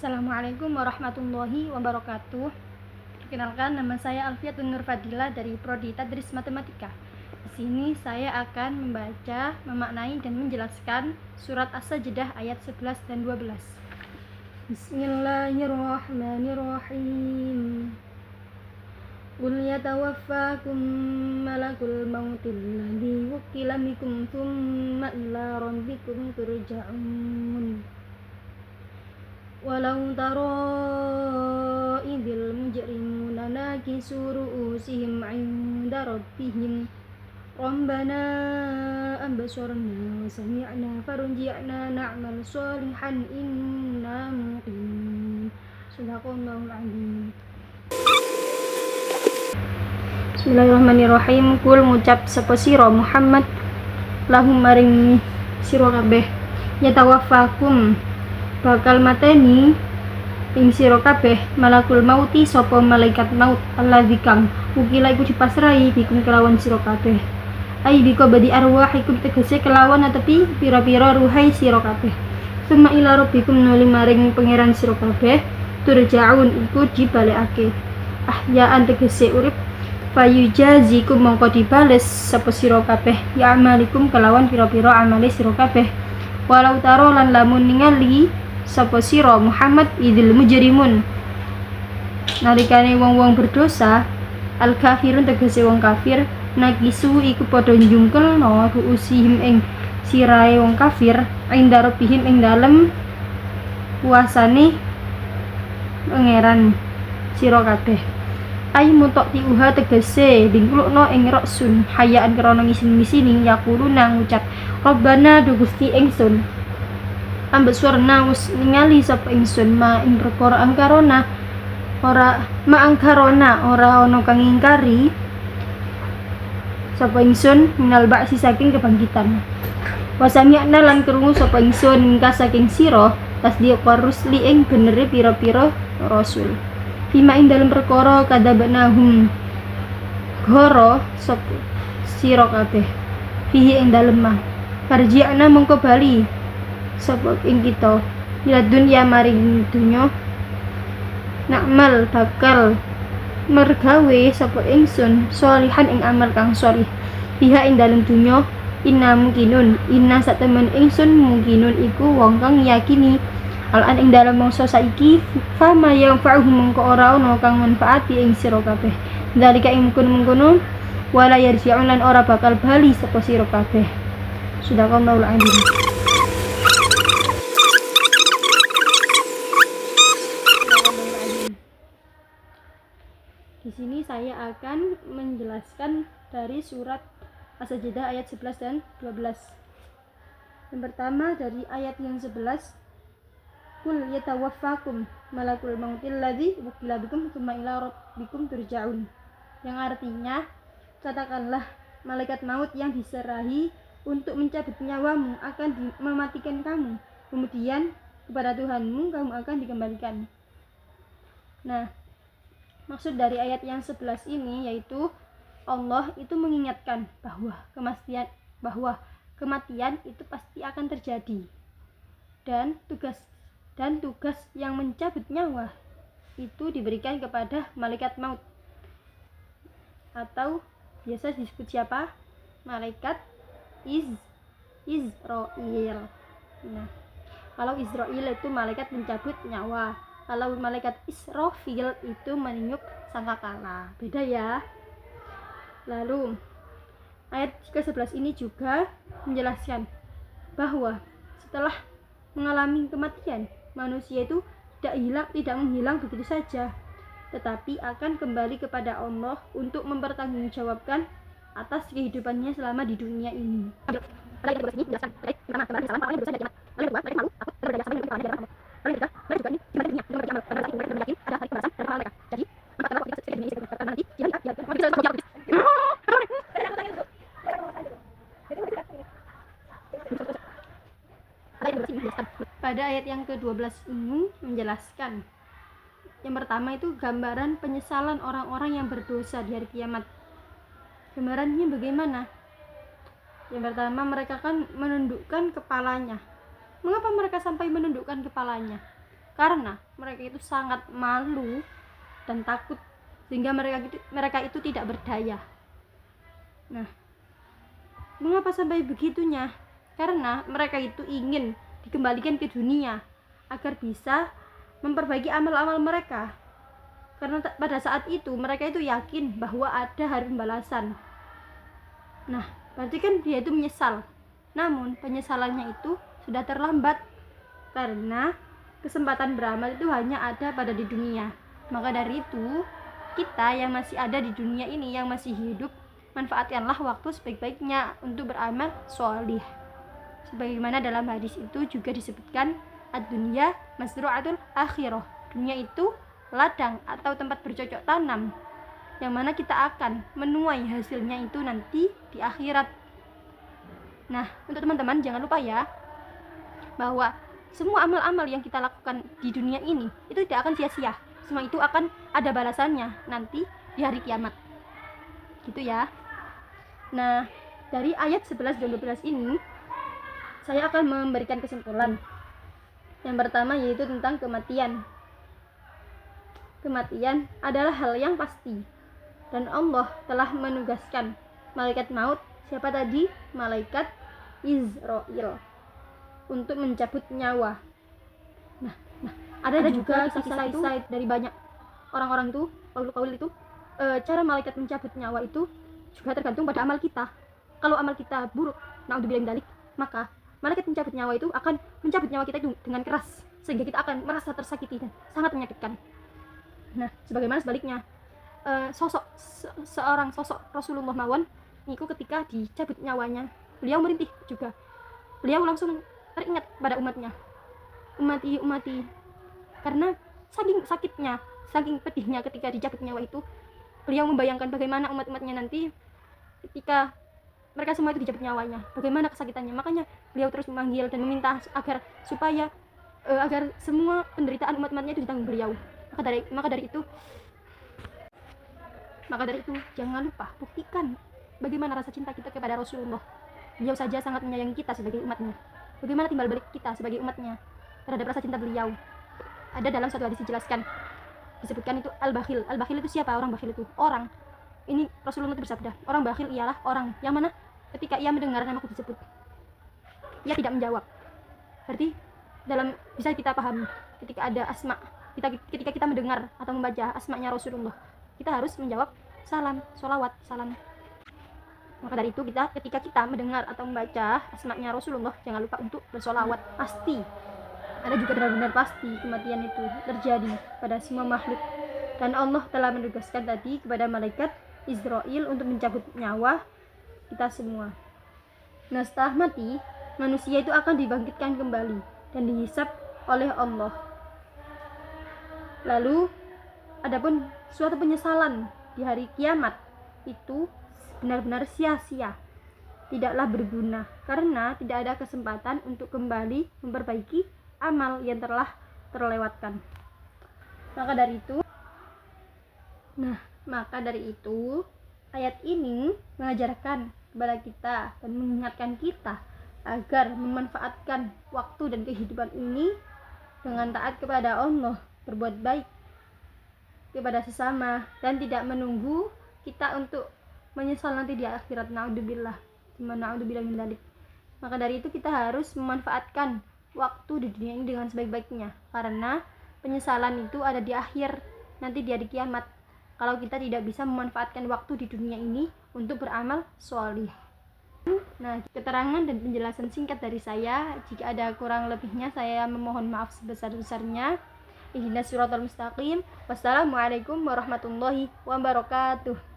Assalamualaikum warahmatullahi wabarakatuh. Perkenalkan, nama saya Alfiatun Nur Fadila dari Prodi Tadris Matematika. Di sini saya akan membaca, memaknai dan menjelaskan surat As-Sajdah ayat 11 dan 12. Bismillahirrahmanirrahim. Qul yatawaffakum malakul mautil ladzi wukkila bikum tsumma ila rabbikum turja'un. Walau tara idil mujrimuna nakisu ru'usihim 'inda rabbihim Rabbana absarna wa sami'na farji'na na'mal shalihan inna muqinun. Shadaqallahul 'azim. Bismillahirrahmanirrahim. Kul ngucap sapa sira Muhammad lahum maring sira kabeh, yatawaffakum bakal mateni ing sira kabeh malakul mauti sapa malaikat maut alladzi kang ukila iku dipasrahi bikum kelawan sira kabeh. Ai bika badi arwahikum tegese kelawan atepi pira-pira ruhai sira kabeh. Summa ila rabbikum nuli maring pangeran sira kabeh turja'un iku dibalekake. Ahyaan tegese urip fayujazikum mongko dibales sapa sira kabeh ya amalikum kelawan pira-pira amale sira kabeh. Walau taro lan lamun ningali sapa sira Muhammad idil mujrimun nalikane wong-wong berdosa al kafirun tegese wong kafir nakisu iku padha njungkelno ruusihim ing sirahe wong kafir inda rabbihim ing dalem kuasane pangeran sira kabeh. Ai mutok tiuha tegese dingklukno ing roksun hayaan krana ngisin-ngisini yakulu nang ngucap Rabbana du Gusti ingsun ambeswarna wis ningali sapa ingsun ma ing perkara angkarona ora ana kang ingkari sapa ingsun minal ba'si saking kebangkitan. Wa sami'na lan krungu sapa ingsun mingka saking sira tasdiq rusli ing benere pira-pira rasul. Fima ing dalem perkara kadabanahum goro sapa sira kabeh fihi ing dalem mah farji'na mengko bali sapa ing kita ila dunya maring dunya nakmal bakal mergawe sapa ingsun sholihan ing amal kang sholih biha ing dalem dunya inna mungkinun inna satemen ingsun mungkinun iku wong kang yakini alan ing dalem mangsa saiki fama yang fa'uhum mengko ora ana kang manfaati ing sira kabeh dalika ing mungkon wala yarji'un lan ora bakal bali sapa sira kabeh. Shadaqallahul 'azim. Di sini saya akan menjelaskan dari surat As-Sajdah ayat 11 dan 12. Yang pertama dari ayat yang 11, Kul yatawaffakum malakul mautil ladzi wukila bikum tsumma ila rabbikum turja'un. Yang artinya, katakanlah malaikat maut yang diserahi untuk mencabut nyawamu akan mematikan kamu, kemudian kepada Tuhanmu kamu akan dikembalikan. Nah, maksud dari ayat yang 11 ini yaitu Allah itu mengingatkan bahwa kematian itu pasti akan terjadi dan tugas yang mencabut nyawa itu diberikan kepada malaikat maut atau biasa disebut siapa? Malaikat Israil. Nah, kalau Israil itu malaikat mencabut nyawa. Kalau malaikat Israfil itu meniup sangkakala. Beda ya. Lalu ayat ke-11 ini juga menjelaskan bahwa setelah mengalami kematian, manusia itu tidak menghilang begitu saja, tetapi akan kembali kepada Allah untuk mempertanggungjawabkan atas kehidupannya selama di dunia ini. Pada ayat yang ke-12 ini menjelaskan yang pertama itu gambaran penyesalan orang-orang yang berdosa di hari kiamat. Gambarannya bagaimana? Yang pertama, mereka kan menundukkan kepalanya. Mengapa mereka sampai menundukkan kepalanya? karena mereka itu sangat malu dan takut sehingga mereka itu tidak berdaya. Nah, mengapa sampai begitunya? Karena mereka itu ingin dikembalikan ke dunia agar bisa memperbaiki amal-amal mereka. Karena pada saat itu mereka itu yakin bahwa ada hari pembalasan. Nah, berarti kan dia itu menyesal. Namun penyesalannya itu sudah terlambat karena kesempatan beramal itu hanya ada pada di dunia. Maka dari itu, kita yang masih ada di dunia ini, yang masih hidup, manfaatkanlah waktu sebaik-baiknya untuk beramal sholih. Sebagaimana dalam hadis itu juga disebutkan, ad-dunya mazru'atul akhirah. Dunia itu ladang atau tempat bercocok tanam, yang mana kita akan menuai hasilnya itu nanti di akhirat. Nah, untuk teman-teman jangan lupa ya, bahwa semua amal-amal yang kita lakukan di dunia ini itu tidak akan sia-sia. Semua itu akan ada balasannya nanti di hari kiamat. Gitu ya. Nah, dari ayat 11 dan 12 ini saya akan memberikan kesimpulan. Yang pertama yaitu tentang kematian. Kematian adalah hal yang pasti, dan Allah telah menugaskan malaikat maut, siapa tadi? Malaikat Israel, untuk mencabut nyawa. Nah, ada juga kisah-kisah dari banyak orang-orang itu, kaul itu, cara malaikat mencabut nyawa itu juga tergantung pada amal kita. Kalau amal kita buruk, naudzubillah min dzalik, maka malaikat mencabut nyawa itu akan mencabut nyawa kita itu dengan keras, sehingga kita akan merasa tersakiti dan sangat menyakitkan. Nah, sebagaimana sebaliknya, seorang sosok Rasulullah mawon niku ketika dicabut nyawanya, beliau merintih juga. Beliau langsung teringat pada umatnya, umati, karena saking sakitnya, saking pedihnya ketika dicabut nyawa itu, beliau membayangkan bagaimana umat-umatnya nanti ketika mereka semua itu dicabut nyawanya, bagaimana kesakitannya. Makanya beliau terus memanggil dan meminta agar semua penderitaan umat-umatnya itu ditanggung beliau. Maka dari itu jangan lupa buktikan bagaimana rasa cinta kita kepada Rasulullah. Beliau saja sangat menyayangi kita sebagai umatnya. Bagaimana timbal balik kita sebagai umatnya terhadap rasa cinta beliau? Ada dalam suatu hadis dijelaskan, disebutkan itu al-bakhil. Al-bakhil itu siapa? Orang bakhil itu orang. Ini Rasulullah itu bersabda, orang bakhil ialah orang yang mana ketika ia mendengar namaku disebut, ia tidak menjawab. Berarti bisa kita pahami, ketika ada asma, ketika kita mendengar atau membaca asma'nya Rasulullah, kita harus menjawab salam, sholawat, salam. Maka dari itu ketika kita mendengar atau membaca asma'nya Rasulullah, jangan lupa untuk bersolawat. Pasti ada juga benar-benar pasti kematian itu terjadi pada semua makhluk, dan Allah telah menugaskan tadi kepada malaikat Israel untuk mencabut nyawa kita semua. Nah, setelah mati, manusia itu akan dibangkitkan kembali dan dihisab oleh Allah. Lalu adapun suatu penyesalan di hari kiamat itu benar-benar sia-sia, tidaklah berguna, karena tidak ada kesempatan untuk kembali memperbaiki amal yang telah terlewatkan. Maka dari itu ayat ini mengajarkan kepada kita dan mengingatkan kita agar memanfaatkan waktu dan kehidupan ini dengan taat kepada Allah, berbuat baik kepada sesama, dan tidak menunggu kita untuk menyesal nanti di akhirat. Naudzubillah min dzalik. Maka dari itu kita harus memanfaatkan waktu di dunia ini dengan sebaik-baiknya, karena penyesalan itu ada di akhir, nanti di hari kiamat, kalau kita tidak bisa memanfaatkan waktu di dunia ini untuk beramal sholih. Nah, keterangan dan penjelasan singkat dari saya. Jika ada kurang lebihnya, saya memohon maaf sebesar-besarnya. Ihdinas siratal mustaqim. Wassalamualaikum warahmatullahi wabarakatuh.